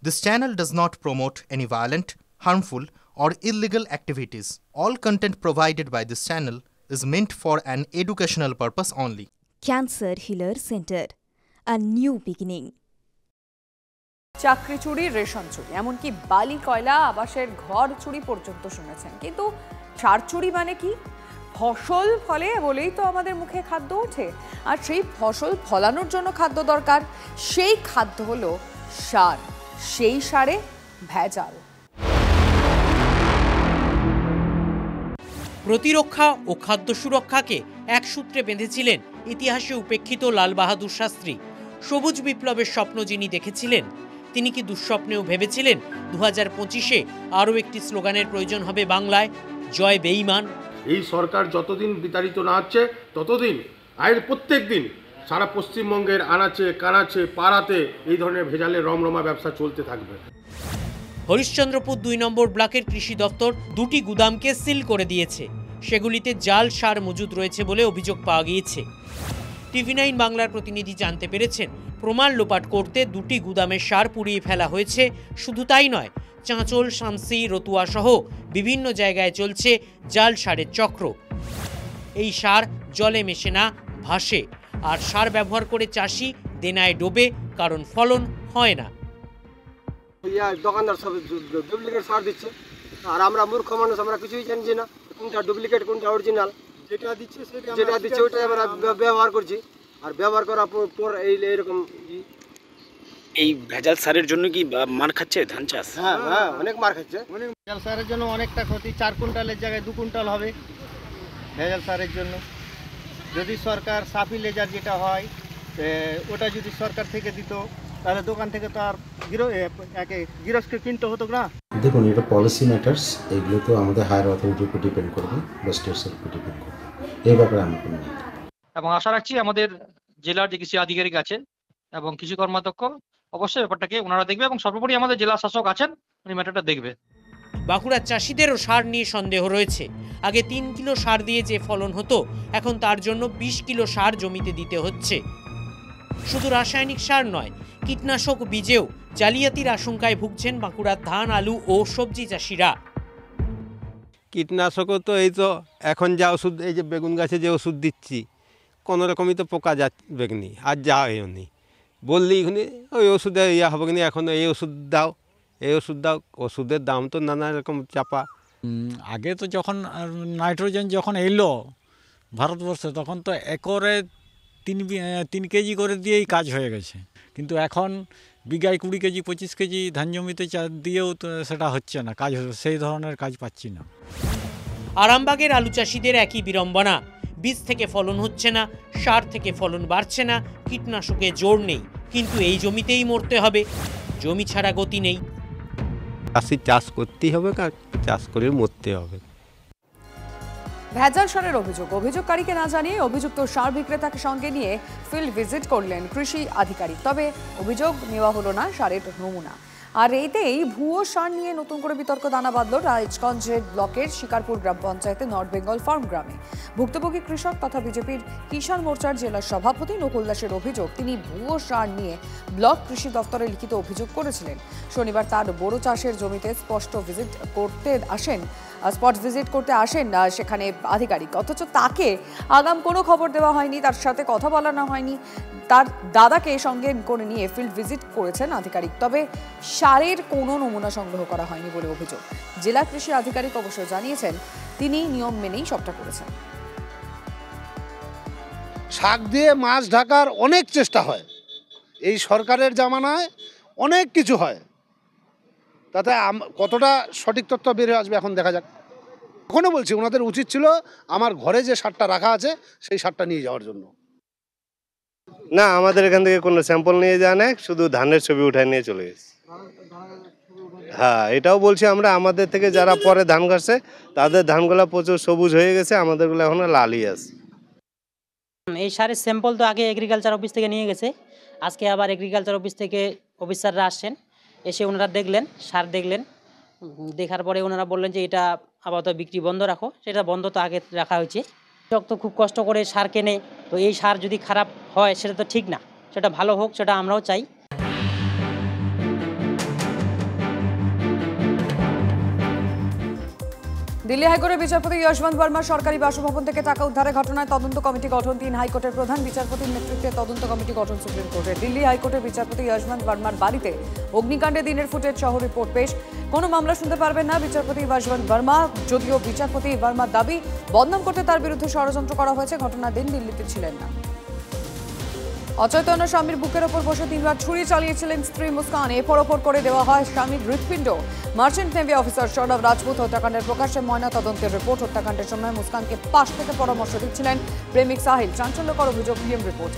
This channel does not promote any violent, harmful, or illegal activities. All content provided by this channel is meant for an educational purpose only. Cancer Healer Center, a new beginning. চাকরি চুরি, ration চুরি, এমনকি বালি কয়লা আবাসের ঘর চুরি পর্যন্ত শুনেছেন। কিন্তু সার চুরি মানে কি? ফসল ফলে বলেই তো আমাদের মুখে খাদ্য ওঠে, আর সেই ফসল ফলানোর জন্য খাদ্য দরকার। সেই খাদ্য হলো সার। সেই সারে ভেজাল। প্রতিরক্ষা ও খাদ্য সুরক্ষাকে এক সূত্রে বেঁধেছিলেন ইতিহাসে উপেক্ষিত লাল বাহাদুর শাস্ত্রী। সবুজ বিপ্লবের স্বপ্ন যিনি দেখেছিলেন, তিনি কি দুঃস্বপ্নেও ভেবেছিলেন 2025-এ আরও একটি স্লোগানের প্রয়োজন হবে বাংলায়, জয় বেঈমান? এই সরকার যতদিন বিতাড়িত না হচ্ছে ততদিন আয়ের প্রত্যেক দিন সারা পশ্চিমবঙ্গের আনাচে কানাচে পাড়াতে এই ধরনের ভেজালের রমরমা ব্যবসা চলতে থাকবে। হরিশ্চন্দ্রপুর 2 নম্বর ব্লকের কৃষি দপ্তর 2টি গুদামকে সিল করে দিয়েছে। সেগুলিতে জাল সার মজুদ রয়েছে বলে অভিযোগ পাওয়া গিয়েছে। TV9 বাংলার প্রতিনিধি জানতে পেরেছেন, প্রমাণ লোপাট করতে 2টি গুদামের সার পুড়িয়ে ফেলা হয়েছে। শুধু তাই নয়, চাঁচল, শামসি, রতুয়া সহ বিভিন্ন জায়গায় চলছে জাল সারের চক্র। এই সার জলে মেশে না, ভাসে, আর সার ব্যবহার করে চাষি দেনায় ডোবে, কারণ ফলন হয় না। দোকানদার সব ডুপ্লিকেট সার দিচ্ছে, আর আমরা মূর্খ মানুষ, আমরা কিছুই জানছি না কোনটা ডুপ্লিকেট কোনটা অরিজিনাল। যেটা দিচ্ছে ওইটাই আমরা ব্যবহার করছি, আর ব্যবহার করার পর এইরকম। এই ভেজাল সারের জন্য কি মার খাচ্ছে ধান চাষ? হ্যাঁ, অনেক মার খাচ্ছে। ভেজাল সারের জন্য অনেকটা ক্ষতি। 4 কুইন্টালের জায়গায় 2 কুইন্টাল হবে ভেজাল সারের জন্য। যদি সরকার সাফি লেজার যেটা হয় ওটা যদি সরকার থেকে দিত, তাহলে দোকান থেকে তো আর গৃহস্থকে কিনতে হতো না। দেখুন, এটা পলিসি ম্যাটার্স, এগুলো তো আমাদের হায়ার অথরিটির উপর ডিপেন্ড করবে বা স্টেটসের উপর ডিপেন্ড করবে। এই ব্যাপারে আমি কোনো এবং আশা রাখছি আমাদের জেলার যে কৃষি আধিকারিক আছেন এবং কৃষি কর্মাধ্যক্ষ অবশ্যই ব্যাপারটাকে ওনারা দেখবে, এবং সর্বোপরি আমাদের জেলা শাসক আছেন, উনি ম্যাটারটা দেখবে। বাঁকুড়ার চাষিদেরও সার নিয়ে সন্দেহ রয়েছে। আগে 3 কিলো সার দিয়ে যে ফলন হতো, এখন তার জন্য 20 কিলো সার জমিতে দিতে হচ্ছে। শুধু রাসায়নিক সার নয়, কীটনাশক বীজেও জালিয়াতির আশঙ্কায় ভুগছেন বাঁকুড়ার ধান, আলু ও সবজি চাষিরা। কীটনাশকও তো এই তো এখন যা ওষুধ, এই যে বেগুন গাছে যে ওষুধ দিচ্ছি, কোনো রকমই তো পোকা যাবে নি, আর যা হয়নি বললি এখানে ওই ওষুধে হবে না, এখন এই ওষুধ দাও, এই ওষুধ দাও। ওষুধের দাম তো নানা রকম চাপা। আগে তো যখন নাইট্রোজেন যখন এলো ভারতবর্ষে, তখন তো একরে 3 কেজি করে দিয়েই কাজ হয়ে গেছে। কিন্তু এখন বিঘায় 20 কেজি 25 কেজি ধান জমিতে দিয়েও তো সেটা হচ্ছে না, কাজ সেই ধরনের কাজ পাচ্ছি না। আরামবাগের আলু চাষিদের একই বিড়ম্বনা। বীজ থেকে ফলন হচ্ছে না, সার থেকে ফলন বাড়ছে না, কীটনাশকে জোর নেই, কিন্তু এই জমিতেই মরতে হবে। জমি ছাড়া গতি নেই। চাষি চাষ করতেই হবে, চাষ করে মরতে হবে। ভেজাল সারের অভিযোগকারীকে না জানিয়ে অভিযুক্ত সার বিক্রেতাকে সঙ্গে নিয়ে ফিল্ড ভিজিট করলেন কৃষি আধিকারিক। তবে অভিযোগ নেওয়া হলো না সারের নমুনা। আর এতেই ভুয়ো সার নিয়ে নতুন করে বিতর্ক দানা বাঁধল রাজগঞ্জের ব্লকের শিকারপুর গ্রাম পঞ্চায়েতের নর্থ বেঙ্গল ফার্ম গ্রামে। ভুক্তভোগী কৃষক তথা বিজেপির কিষাণ মোর্চার জেলা সভাপতি নকুল দাসের অভিযোগ, তিনি ভুয়ো সার নিয়ে ব্লক কৃষি দপ্তরে লিখিত অভিযোগ করেছিলেন। শনিবার তার বোরো চাষের জমিতে স্পট ভিজিট করতে আসেন সেখানে আধিকারিক, অথচ তাকে আগাম কোনো খবর দেওয়া হয়নি, তার সাথে কথা বলানো হয়নি। তার দাদাকে সঙ্গে করে নিয়ে ফিল্ড ভিজিট করেছেন আধিকারিক, তবে সারের কোনো নমুনা সংগ্রহ করা হয়নি বলে অভিযোগ। জেলা কৃষি আধিকারিক অবশ্য জানিয়েছেন তিনি নিয়ম মেনেই সবটা করেছেন। শাক দিয়ে মাছ ঢাকার অনেক চেষ্টা হয়, এই সরকারের জামানায় অনেক কিছু হয়, তাতে কতটা সঠিক তথ্য বেরিয়ে আসবে এখন দেখা যাক। এখনও বলছি ওনাদের উচিত ছিল আমার ঘরে যে সারটা রাখা আছে সেই সারটা নিয়ে যাওয়ার জন্য। না, আমাদের এখান থেকে কোনো স্যাম্পল নিয়ে যাওয়া নেই, শুধু ধানের ছবি উঠায় নিয়ে চলে গেছে। হ্যাঁ, এটাও বলছি আমরা, আমাদের থেকে যারা পরে ধান কাটছে তাদের ধানগুলো প্রচুর সবুজ হয়ে গেছে, আমাদেরগুলো এখনো লালই আছে। এই সারের স্যাম্পল তো আগে এগ্রিকালচার অফিস থেকে নিয়ে গেছে, আজকে আবার এগ্রিকালচার অফিস থেকে অফিসাররা আসছেন, এসে ওনারা দেখলেন, সার দেখলেন, দেখার পরে ওনারা বললেন যে এটা আপাতত বিক্রি বন্ধ রাখো। সেটা বন্ধ তো আগে রাখা হয়েছে। কৃষক তো খুব কষ্ট করে সার কেনে, তো এই সার যদি খারাপ হয় সেটা তো ঠিক না, সেটা ভালো হোক, সেটা আমরাও চাই। দিল্লি হাইকোর্টের বিচারপতি যশবন্ত বর্মা সরকারি বাসভবন থেকে টাকা উদ্ধারের ঘটনায় তদন্ত কমিটি গঠন। 3 হাইকোর্টের প্রধান বিচারপতির নেতৃত্বে তদন্ত কমিটি গঠন সুপ্রিম কোর্টের। দিল্লি হাইকোর্টের বিচারপতি যশবন্ত বর্মার বাড়িতে অগ্নিকাণ্ডে দিনের ফুটেজ সহ রিপোর্ট পেশ। কোনো মামলা শুনতে পারবেন না বিচারপতি যশবন্ত বর্মা। যদিও বিচারপতি বর্মার দাবি, বদনাম করতে তার বিরুদ্ধে ষড়যন্ত্র করা হয়েছে। ঘটনার দিন দিল্লিতে ছিলেন না। অচৈতন্য স্বামীর বুকের ওপর বসে 3বার ছুরি চালিয়েছিলেন স্ত্রী মুস্কান। এরপর ওপর করে দেওয়া হয় স্বামীর হৃৎপিণ্ড। Merchant navy officer Sourav Rajput হত্যাকাণ্ডের প্রকাশ্যে ময়না তদন্তের রিপোর্ট। হত্যাকাণ্ডের সময় মুস্কানকে পাশ থেকে পরামর্শ দিচ্ছিলেন প্রেমিক সাহিল। চাঞ্চল্যকর অভিযোগ, পিএম রিপোর্ট।